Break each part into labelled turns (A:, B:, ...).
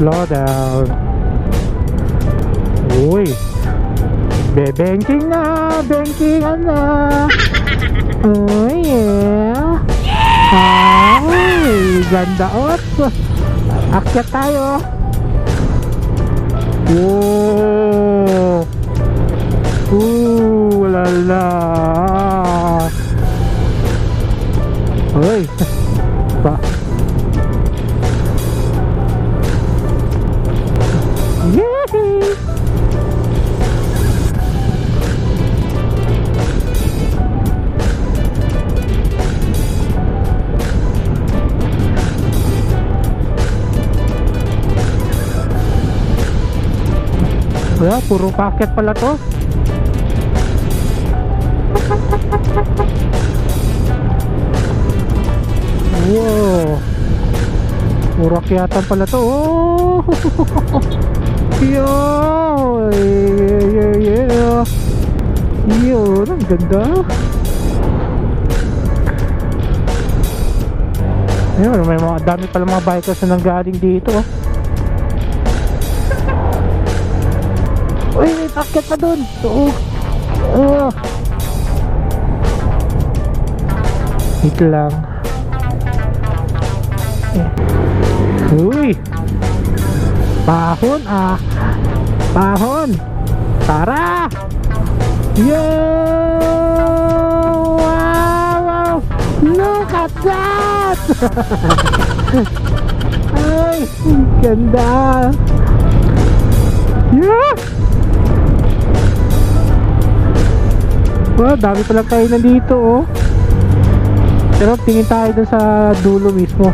A: Slow down. Uy, be-banking na, bankingan na. Oh yeah. Ay, ganda ot. Akyat tayo. Wow. Lala. Uy. Pa. Yee! Wala, puro packet pala to. Wow, puro akyatan pala to. Oh, yo, yeah. Yun, ang ganda. Ayun, may mga dami pala mga bikers na nanggaling dito. Uy, may packet pa dun. Dito lang. Uy, pahon pahon. Tara. Yo, wow, look at that. Ay, ganda. Yeah. Wow, dami palang kainan dito, oh. Pero tingin tayo dun sa dulo mismo.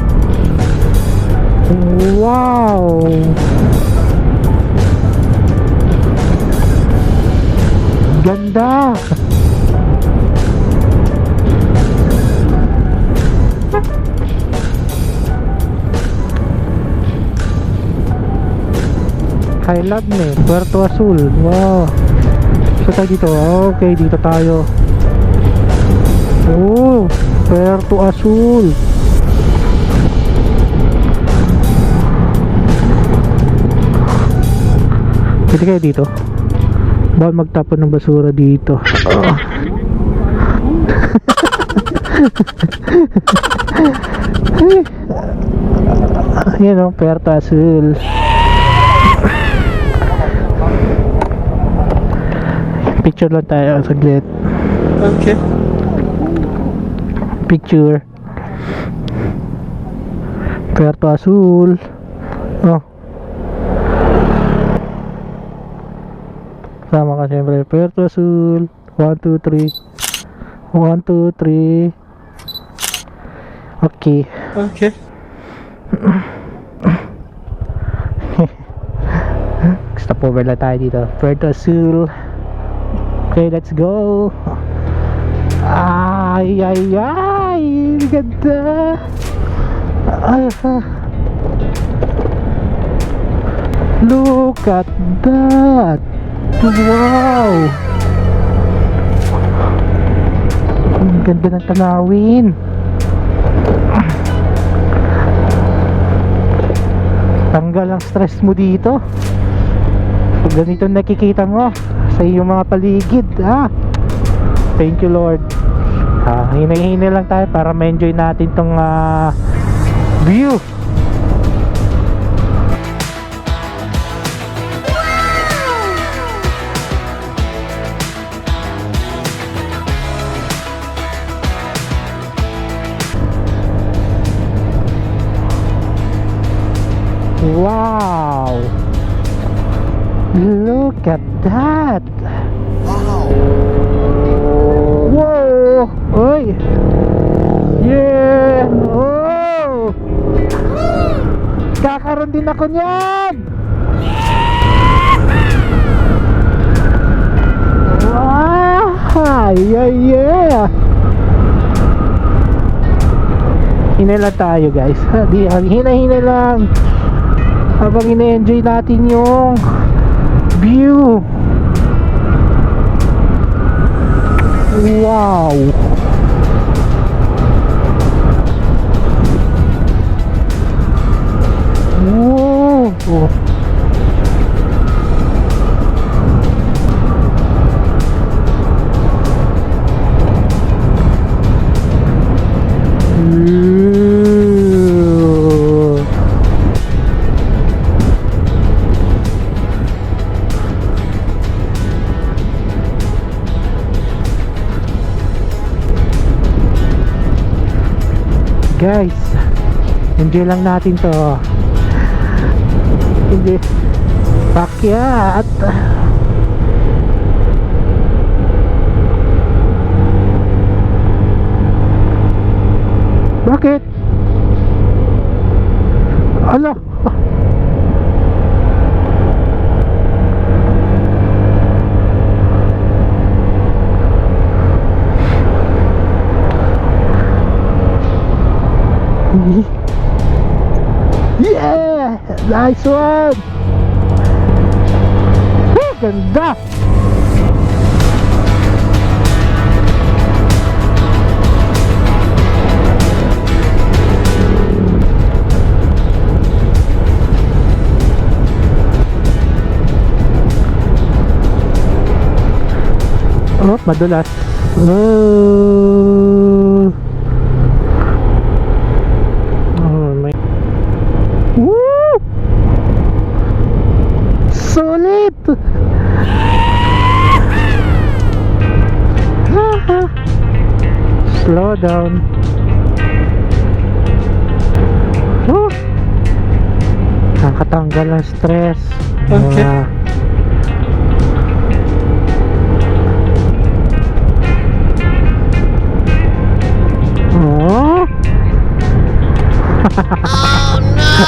A: Wow. Ganda. Highland eh, Puerto Azul. Wow. So tayo dito. Okay, dito tayo. Oh, Puerto Azul. Pwede kayo dito. Bawal magtapon ng basura dito. Yan o, Puerto Azul. Picture lang tayo saglit.
B: Okay.
A: Picture. Puerto Azul. Oh. Sama ka siyempre. Puerto Azul. 1, 2, 3. 1, 2, 3. Okay.
B: Okay.
A: Stop over lang tayo dito. Puerto Azul. Okay, let's go. Ay, ganda. Look at that. Wow. Ang ganda ng tanawin. Tanggal ang stress mo dito. Pag ganito nakikita mo sa iyong mga paligid. Thank you Lord. Hinay-hinay lang tayo para ma-enjoy natin tong view. Wow, look at that. Whoa! Oy! Yeah! Oh! Kakaroon din ako niyan! Wow! Yeah! Hinay lang tayo guys. Hinay lang habang ina-enjoy natin yung view. Wow. Whoa. Guys, enjoy lang natin to. Hindi pakyat. Bakit? Ala. Yeah! Nice one! Ganda! Oh, madulas. Oh. Oh my. Woo! Solid! Slow down. Oh. Nakatanggal ang stress.
B: Okay.
A: Oh.
C: Oh no!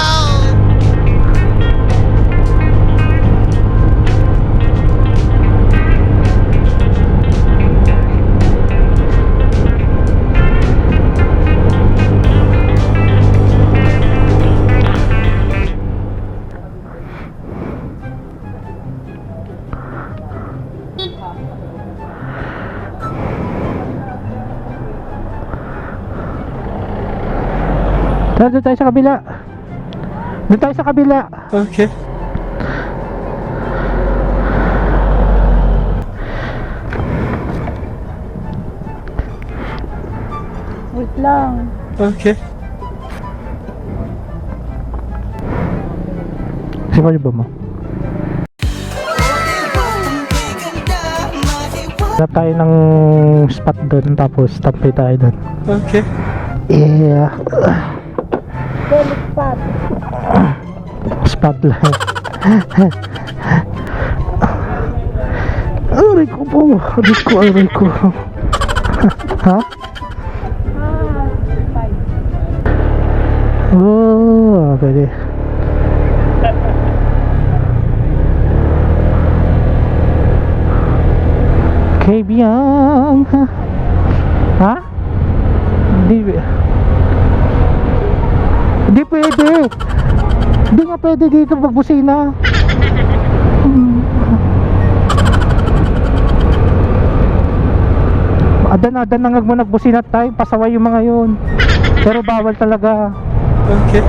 A: Doon tayo sa kabila. Doon tayo sa kabila.
B: Okay.
D: Wait lang.
B: Okay.
A: Siguro ba mo? Hanap tayo ng spot doon, tapos tampay tayo doon.
B: Okay.
A: Yeah.
D: Belly spot.
A: Spot lang. Aray ko po. Aray ko. Ha?
D: Five.
A: Oh, pwede. Kaibigan. Ha? Hindi pwede. Hindi nga pwede dito magbusina. Adan-adan na mo nagbusina tayo, pasaway yung mga yun. Pero bawal talaga.
B: Okay.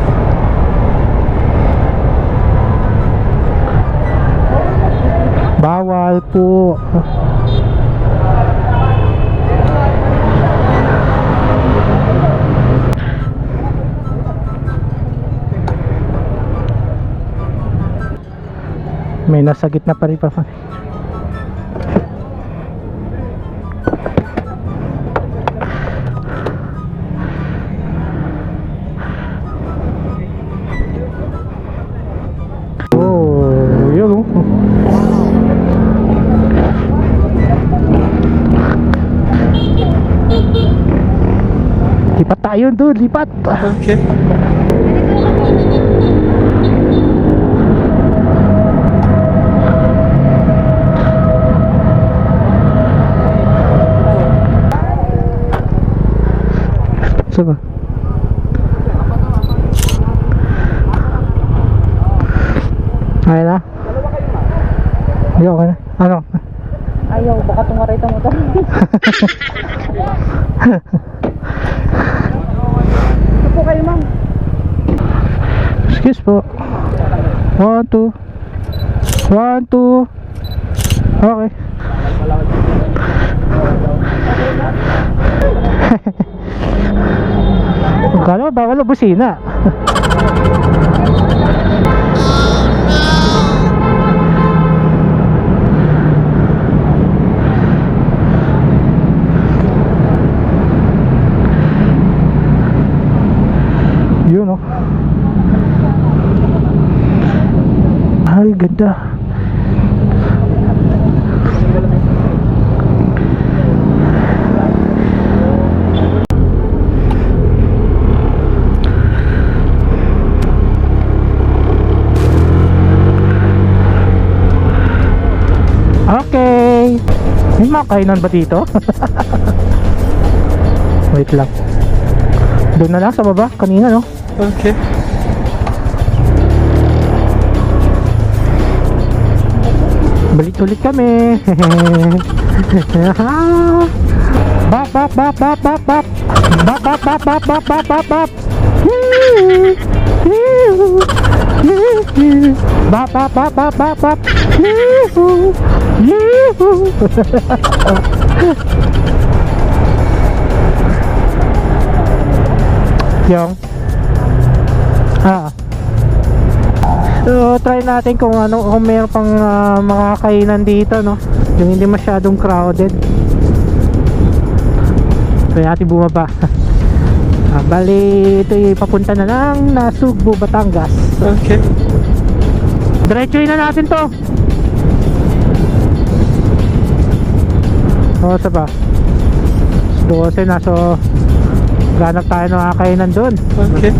A: Bawal po. May nasa gitna pa rin pa. Oh, yun oh. Lipat tayo doon, lipat.
B: Okay.
A: Saan ba? Ayaw na? Hindi, okay na. Ano?
D: Ayaw, baka tumaray itong motor. Ito po kayo, ma'am.
A: Excuse po. 1, 2. 1, 2. Okay. Kala bawal ang busina. Ganda. Okay. May mga kainan ba dito? Wait lang. Doon na lang sa baba. Kanina, no?
B: Okay.
A: Balik ulit kami. Bap bap bap bap bap bap. Bap bap bap bap bap bap bap bap. Bap bap bap bap bap bap. Yung so try natin kung meron pang makakainan dito, no, yung hindi masyadong crowded. Try natin bumaba. Bali ito yung papunta na ng Nasugbu, Batangas.
B: Okay.
A: Diretsuhin na natin to. Sa ba? 12 na, so ganap tayo ng makakainan dun.
B: Okay.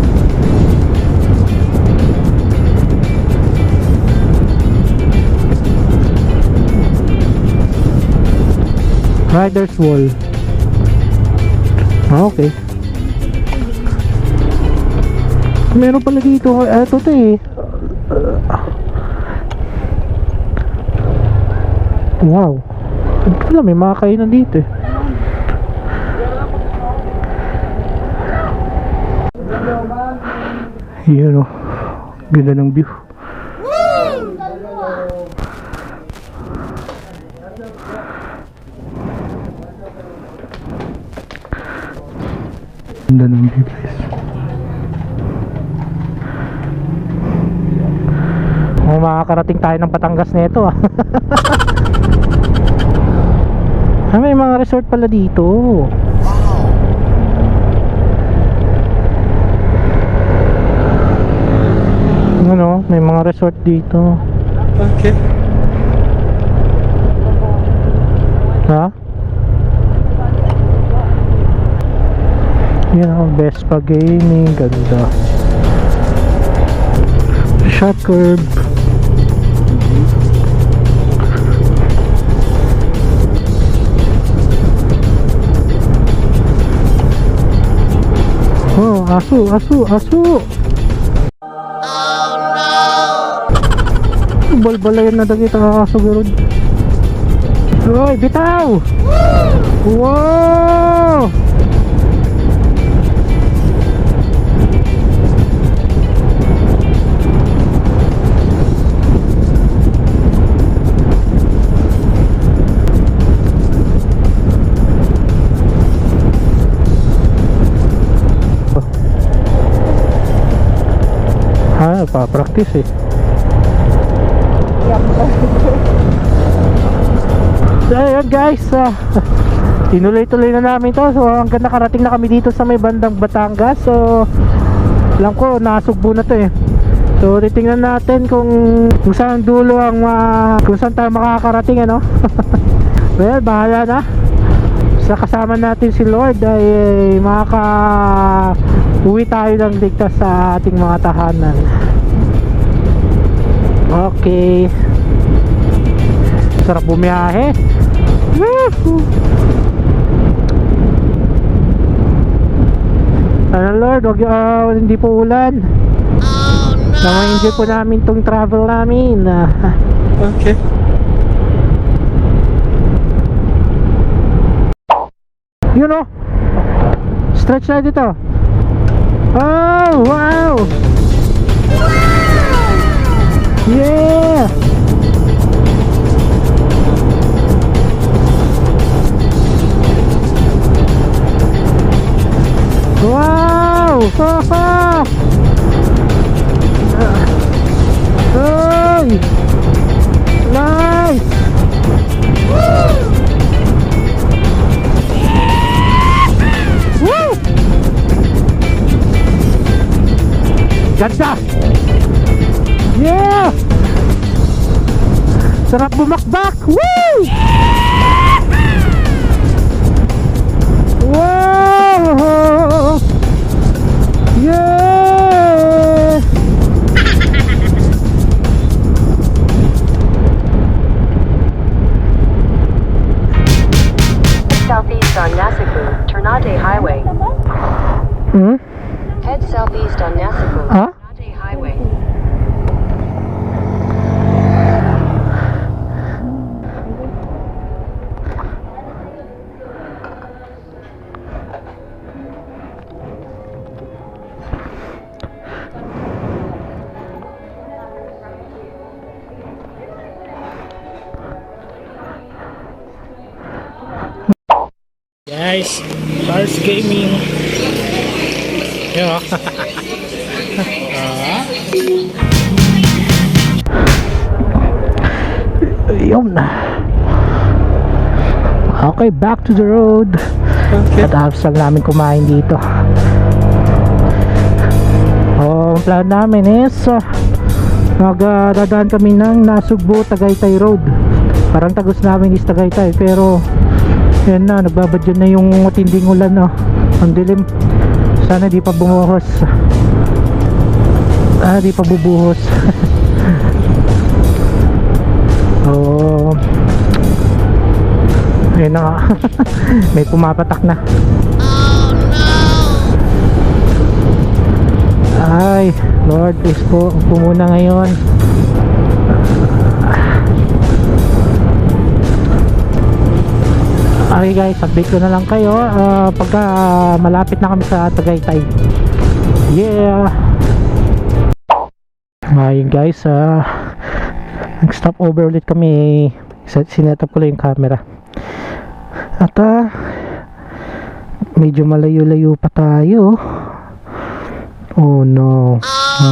A: Riders Wall. Okay. Meron pala dito. Ito to eh. Wow. Wala, may mga kainan dito eh. Yun o. Ganda ng view. Ganda ng view, guys. Makakarating tayo ng Batangas nito ah. May mga resort pala dito. May mga resort dito.
B: Okay.
A: Ha? Yan, Vespa Gaming, ganda. Shot curb. Oh, aso. Balbalayan na dagita kakasugurod. Uy, bitaw! Wow! Pa-practice eh. So ayun guys, tinuloy-tuloy na namin to. So hanggang nakarating na kami dito sa may bandang Batangas. So alam ko nasugbo na to eh. So titingnan natin kung saan dulo ang kung saan tayo makakarating, ano. Well, bahala na. Sa kasama natin si Lord ay uwi tayo ng ligtas sa ating mga tahanan. Okay. Sarap bumiyahe. Sana Lord, hindi po ulan. Na-enjoy po namin tong travel namin.
B: Okay.
A: You know, stretch na dito. Oh, wow! Yeah! Wow! Haha! Hey! Nice! Woo! Ganda! Yeah! Sarap bumakbak! Woo! Wow! Yeah!
C: Southeast on Nasiku, Ternate Highway.
A: Hmm?
C: Head southeast on Nasiku,
A: Ah?
C: Ternate Highway.
A: Guys, Cars Gaming. Yun. Yun. Okay, back to the road.
B: Okay.
A: At tapos lang namin kumain dito. Ang plan namin is magdadaan kami ng Nasugbu, Tagaytay Road. Parang tagos namin is Tagaytay, pero yan na, nagbabadyan na yung matinding ulan, no? Ang dilim. Sana di pa bumuhos. Di pa bubuhos. Oh, ayun na nga. May pumapatak na. Ay, Lord, please po muna ngayon. Okay guys, update ko na lang kayo pagka malapit na kami sa Tagaytay. Yeah. Ayun guys, nag-stop over ulit kami. Sinet up ko lang yung camera. At medyo malayo-layo pa tayo. Oh no.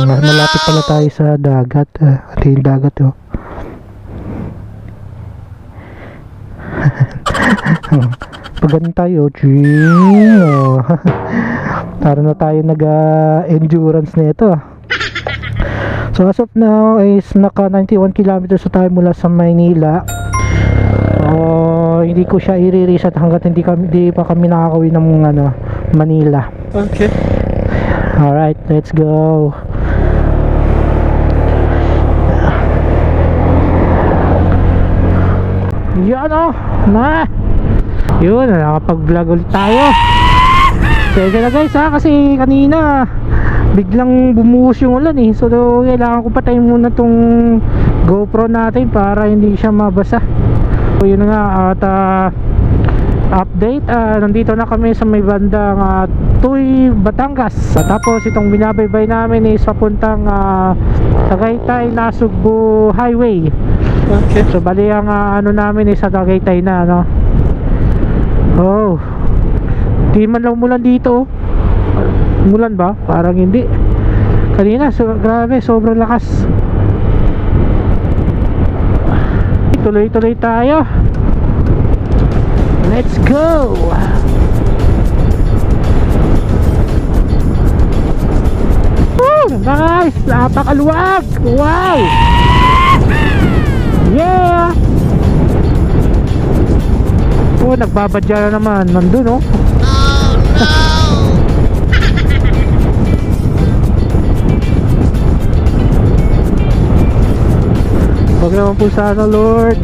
A: Malapit pala tayo sa dagat. Ito yung dagat, oh. Pag ganun tayo, para na tayo nag-endurance na ito. So as of now is naka 91 kilometers na tayo mula sa Maynila. Hindi ko siya i-reset hanggat hindi pa kami nakakauwi ng Manila.
B: Okay.
A: Alright, let's go. Yan, oh, yun, nakapag-vlog ulit tayo. Teka na guys, kasi kanina biglang bumuhos yung ulan, so kailangan ko patayin muna tong GoPro natin para hindi siya mabasa. So yun nga, at update, nandito na kami sa may bandang Tuy, Batangas. Tapos itong binabaybay namin is papuntang Tagaytay, Nasugbu Highway.
B: Okay.
A: So bali ang namin is sa Tagaytay na, no? Oh, di man lang umulan dito. Umulan ba? Parang hindi. Kanina, grabe, sobrang lakas. Tuloy-tuloy tayo. Let's go. Woo! Guys, napakaluwag. Wow! Yeah! Oh, nagbabadya na naman. Nandun, oh. Oh, no! Huwag naman po sana, Lord.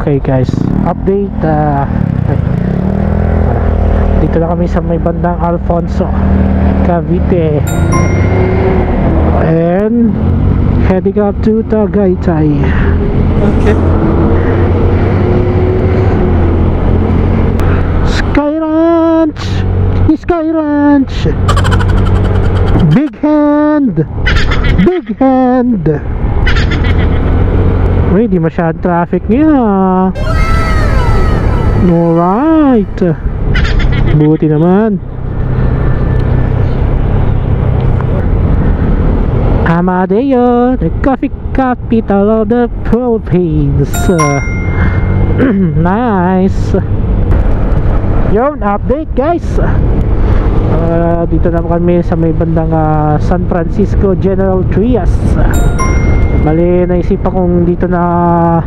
A: Okay guys, update. Dito na kami sa may bandang Alfonso, Cavite, and heading up to Tagaytay.
B: Okay.
A: Sky Ranch! Sky Ranch! Big hand! Big hand! Uy, di masyadong traffic niya. Alright. Buti naman. Amadeo, the coffee capital of the Philippines. Nice. Yun, update guys. Dito na kami sa may bandang San Francisco General Trias. Bali, naisipan kong dito na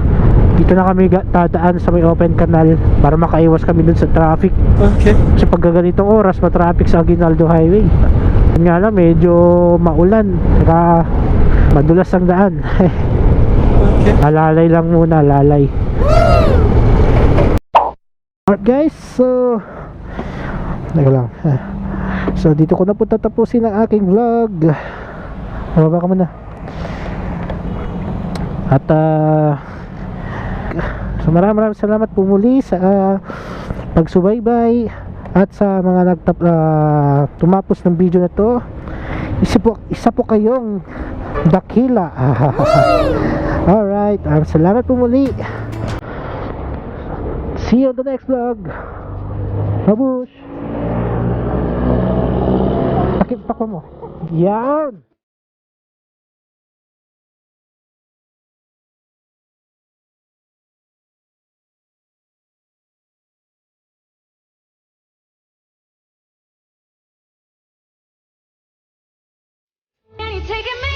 A: kami dadaan sa may open canal para makaiwas kami dun sa traffic.
B: Okay.
A: Kasi pag ganitong oras matraffic sa Aguinaldo Highway. Yun nga lang, medyo maulan, saka madulas ang daan.
B: Okay.
A: Alalay lang muna, lalay. Alright guys, so teka lang. So dito ko na po tatapusin ang aking vlog. Mababa ka muna. At so maraming salamat po muli sa pagsubaybay at sa mga tumapos ng video na to. Isa po kayong dakila. Alright, salamat po muli. See you on the next vlog. Babush. Takip pa ko mo. Yan.
E: Can you take a minute?